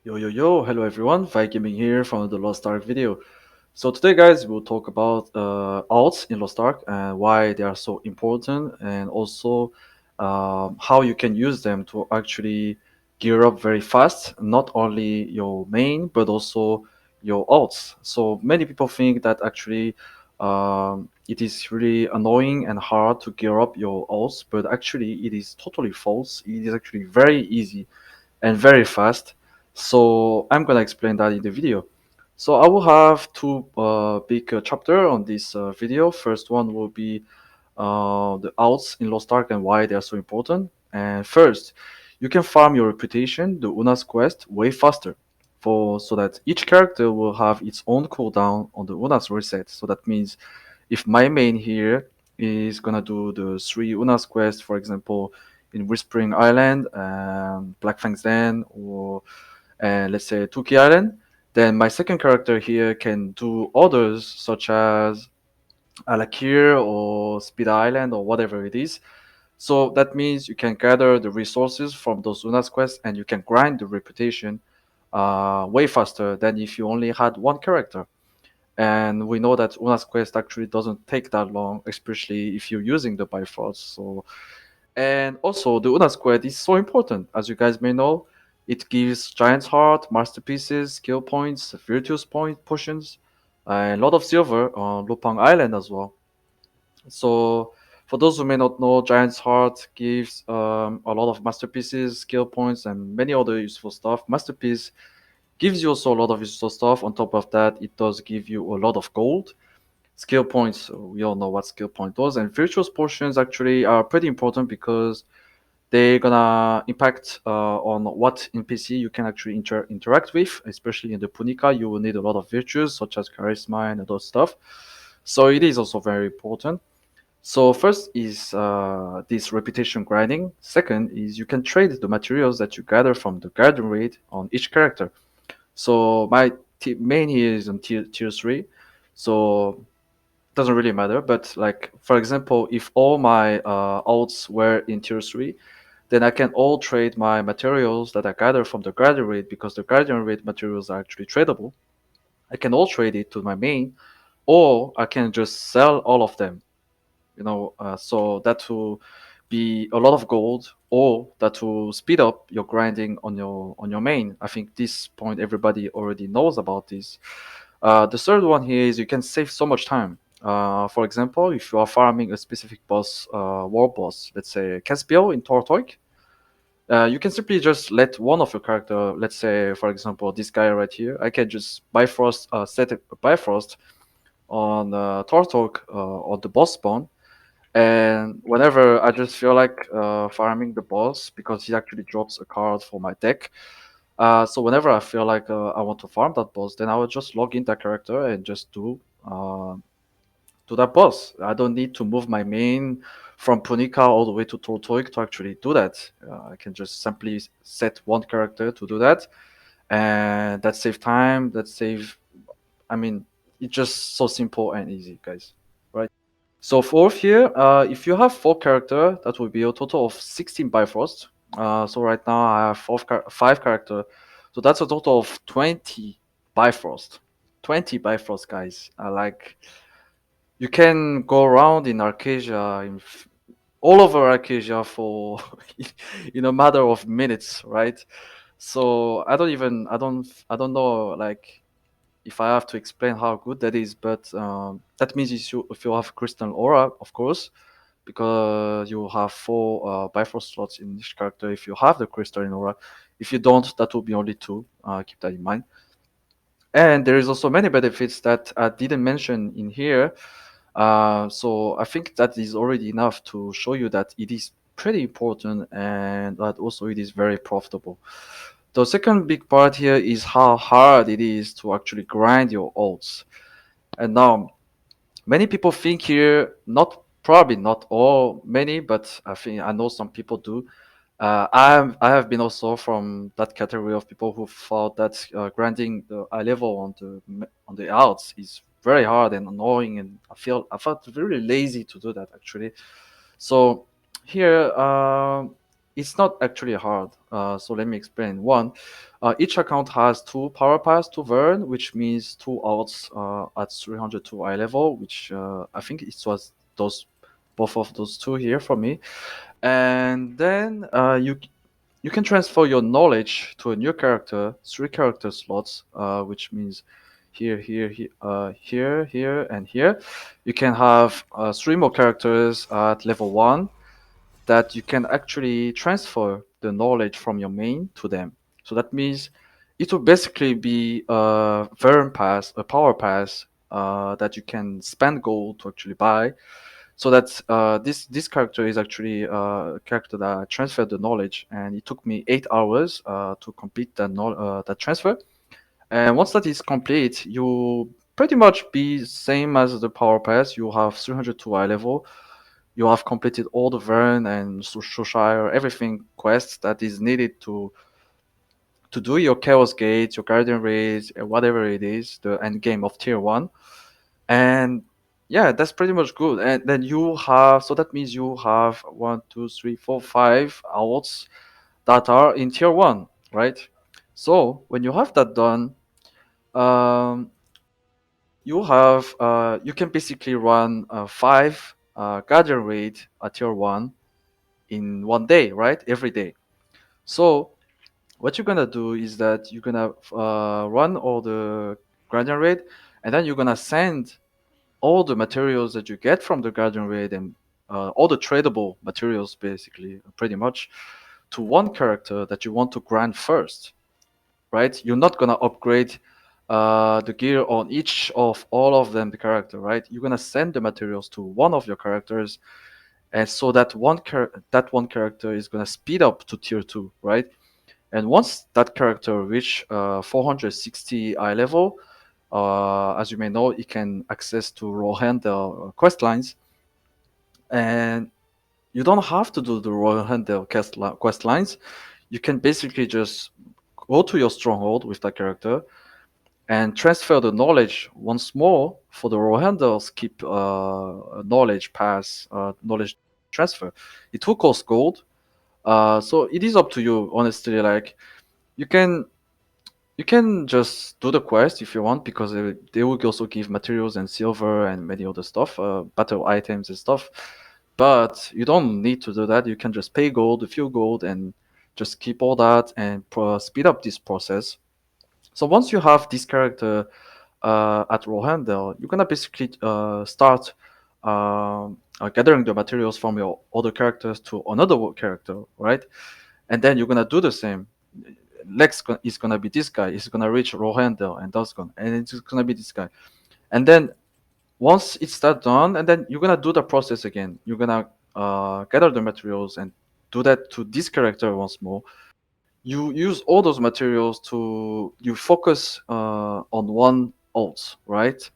Yo, hello everyone, Vi Gaming here from the LOSTARK video. So today guys, we'll talk about alts in LOSTARK and why they are so important and also how you can use them to actually gear up very fast, not only your main, but also your alts. So many people think that actually it is really annoying and hard to gear up your alts, but actually it is totally false. It is actually very easy and very fast. So I'm gonna explain that in the video. So I will have two big chapter on this video. First one will be the outs in Lost Ark and why they are so important. And first, you can farm your reputation, the Una's quest, way faster. For so that each character will have its own cooldown on the Una's reset. So that means if my main here is gonna do the three Una's quest, for example, in Whispering Island, Black Fang's Den, or let's say Tuki Island, then my second character here can do others such as Alakir or Speed Island or whatever it is. So that means you can gather the resources from those Una's quests and you can grind the reputation way faster than if you only had one character. And we know that Una's quest actually doesn't take that long, especially if you're using the Bifrost. So, and also the Una's quest is so important, as you guys may know. It gives Giant's Heart, Masterpieces, skill points, Virtuous point, potions, and a lot of silver on Lupang Island as well. So, for those who may not know, Giant's Heart gives a lot of masterpieces, skill points, and many other useful stuff. Masterpiece gives you also a lot of useful stuff. On top of that, it does give you a lot of gold. Skill points, we all know what skill point does. And virtuous potions actually are pretty important because they're gonna impact on what NPC you can actually interact with, especially in the Punica. You will need a lot of virtues such as charisma and other stuff. So it is also very important. So first is this reputation grinding. Second is you can trade the materials that you gather from the garden raid on each character. So my main here is on tier 3, so doesn't really matter. But like for example, if all my alts were in tier 3, then I can all trade my materials that I gather from the garden raid because the garden raid materials are actually tradable. I can all trade it to my main, or I can just sell all of them, so that will be a lot of gold, or that will speed up your grinding on your main. I think this point everybody already knows about this. The third one here is you can save so much time. For example, if you are farming a specific boss, war boss, let's say Caspiel in Tortoik, you can simply just let one of your character, let's say for example this guy right here, I can just Bifrost, set a Bifrost on Tortok on the boss spawn, and whenever I just feel like farming the boss, because he actually drops a card for my deck. So whenever I feel like I want to farm that boss, then I will just log in that character and just do that boss. I don't need to move my main from Punica all the way to Tortoik to actually do that. I can just simply set one character to do that, and that save time. That save. I mean, it's just so simple and easy, guys. Right? So fourth here, if you have four character, that will be a total of 16 Bifrost. So right now I have five character, so that's a total of 20 Bifrost. 20 Bifrost, guys. Like you can go around in Arcadia, all over Arcadia for in a matter of minutes, right? So I don't know like if I have to explain how good that is, but that means if you have Crystal Aura, of course, because you have four Bifrost slots in each character if you have the Crystalline Aura. If you don't, that will be only two. Keep that in mind. And there is also many benefits that I didn't mention in here. So I think that is already enough to show you that it is pretty important and that also it is very profitable. The second big part here is how hard it is to actually grind your alts. And now many people think here, not probably not all many, but I think I know some people do. I have been also from that category of people who thought that grinding the eye level on the outs is very hard and annoying, and I felt really lazy to do that actually. So here it's not actually hard. So let me explain. One, each account has two power pass to Vern, which means two outs at 302 eye level, which I think it was those both of those two here for me. And then you can transfer your knowledge to a new character, three character slots, which means here, and here. You can have three more characters at level one that you can actually transfer the knowledge from your main to them. So that means it will basically be a Vern pass, a power pass that you can spend gold to actually buy. So that this character is actually a character that transferred the knowledge, and it took me 8 hours to complete that transfer. And once that is complete, you pretty much be same as the power pass. You have 302 eye level. You have completed all the Vern and Shire, everything quests that is needed to do your Chaos Gate, your Guardian Raids, whatever it is, the end game of Tier 1. And yeah, that's pretty much good. And then you have, so that means you have one, two, three, four, 5 outs that are in Tier 1, right? So when you have that done, um, you can basically run five Guardian Raid at Tier 1 in one day, right? Every day. So what you're gonna do is that you're gonna run all the Guardian Raid, and then you're gonna send all the materials that you get from the Guardian Raid and all the tradable materials, basically, pretty much, to one character that you want to grind first, right? You're not gonna upgrade the gear on each of all of them, the character, right? You're gonna send the materials to one of your characters, and so that that one character is gonna speed up to tier two, right? And once that character reach 460 eye level, as you may know, it can access to Rohan the quest lines, and you don't have to do the Rohan the quest lines. You can basically just go to your stronghold with that character and transfer the knowledge once more for the Rohan skip knowledge pass knowledge transfer. It will cost gold, so it is up to you, honestly. Like you can you can just do the quest if you want, because they will also give materials and silver and many other stuff, battle items and stuff. But you don't need to do that. You can just pay gold, a few gold, and just keep all that and speed up this process. So once you have this character at Rohandel, you're gonna basically start gathering the materials from your other characters to another character, right? And then you're gonna do the same. Is gonna be this guy. He's gonna reach Rohandel and Dusgon, and it's gonna be this guy. And then once it's that done, and then you're gonna do the process again. You're gonna gather the materials and do that to this character once more. You use all those materials to you focus on one alt, right?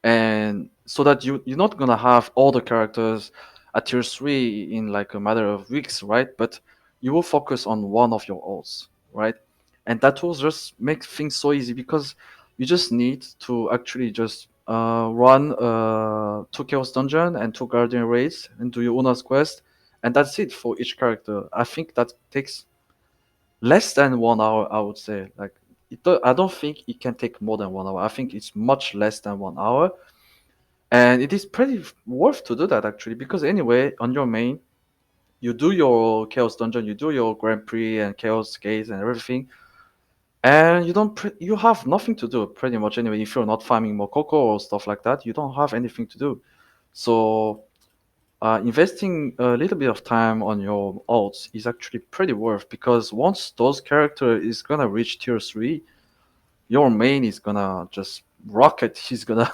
And so that you're not gonna have all the characters at tier three in like a matter of weeks, right? But you will focus on one of your alts, right? And that will just make things so easy, because you just need to actually just run two chaos dungeon and two guardian raids and do your una's quest, and that's it for each character. I think that takes less than 1 hour, I would say. Like I don't think it can take more than 1 hour. I think it's much less than 1 hour, and it is pretty worth to do that actually, because anyway, on your main, you do your chaos dungeon, you do your grand prix and chaos gates and everything, and you have nothing to do pretty much anyway. If you're not farming more cocoa or stuff like that, you don't have anything to do. So investing a little bit of time on your alts is actually pretty worth, because once those character is gonna reach tier 3, your main is gonna just rocket. He's gonna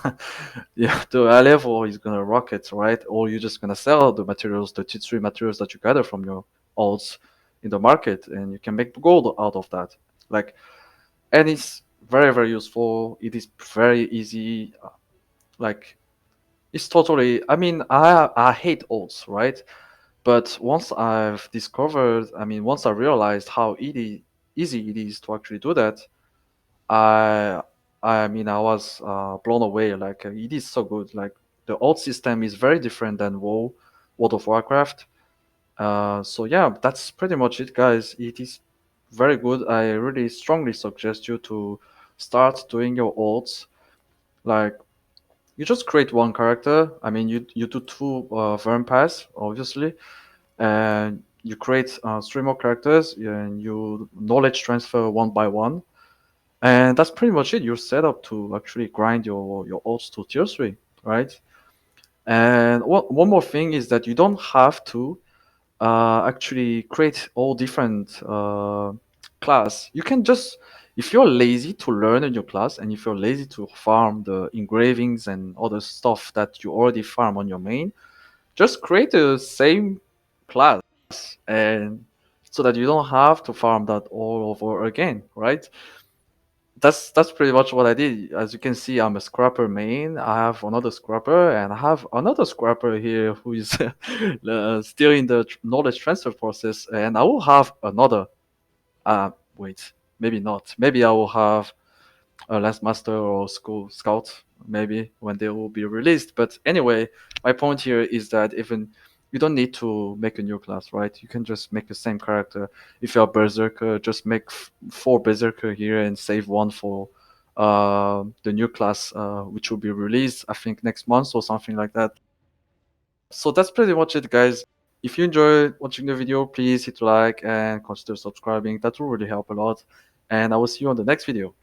yeah, to a level he's gonna rocket, right? Or you're just gonna sell the materials, the T3 materials that you gather from your alts in the market, and you can make gold out of that. Like, and it's very very useful. It is very easy. Like, it's totally. I mean, I hate alts, right? But once I've discovered, I mean, once I realized how easy it is to actually do that, I I mean I was blown away. Like it is so good. Like the old system is very different than WoW, World of Warcraft. So yeah, that's pretty much it, guys. It is very good. I really strongly suggest you to start doing your alts. Like, you just create one character. I mean, you do two Vern pass, obviously, and you create three more characters, and you knowledge transfer one by one, and that's pretty much it. You're set up to actually grind your alts to tier three, right? And one more thing is that you don't have to actually create all different class. You can just, if you're lazy to learn a new class, and if you're lazy to farm the engravings and other stuff that you already farm on your main, just create the same class, and so that you don't have to farm that all over again, right? That's pretty much what I did. As you can see, I'm a scrapper main. I have another scrapper, and I have another scrapper here who is still in the knowledge transfer process. And I will have another. Wait, maybe not. Maybe I will have Lance Master or School Scout, maybe when they will be released. But anyway, my point here is that even you don't need to make a new class, right? You can just make the same character. If you're a Berserker, just make four Berserker here and save one for the new class, which will be released, I think, next month or something like that. So that's pretty much it, guys. If you enjoyed watching the video, please hit like and consider subscribing. That will really help a lot. And I will see you on the next video.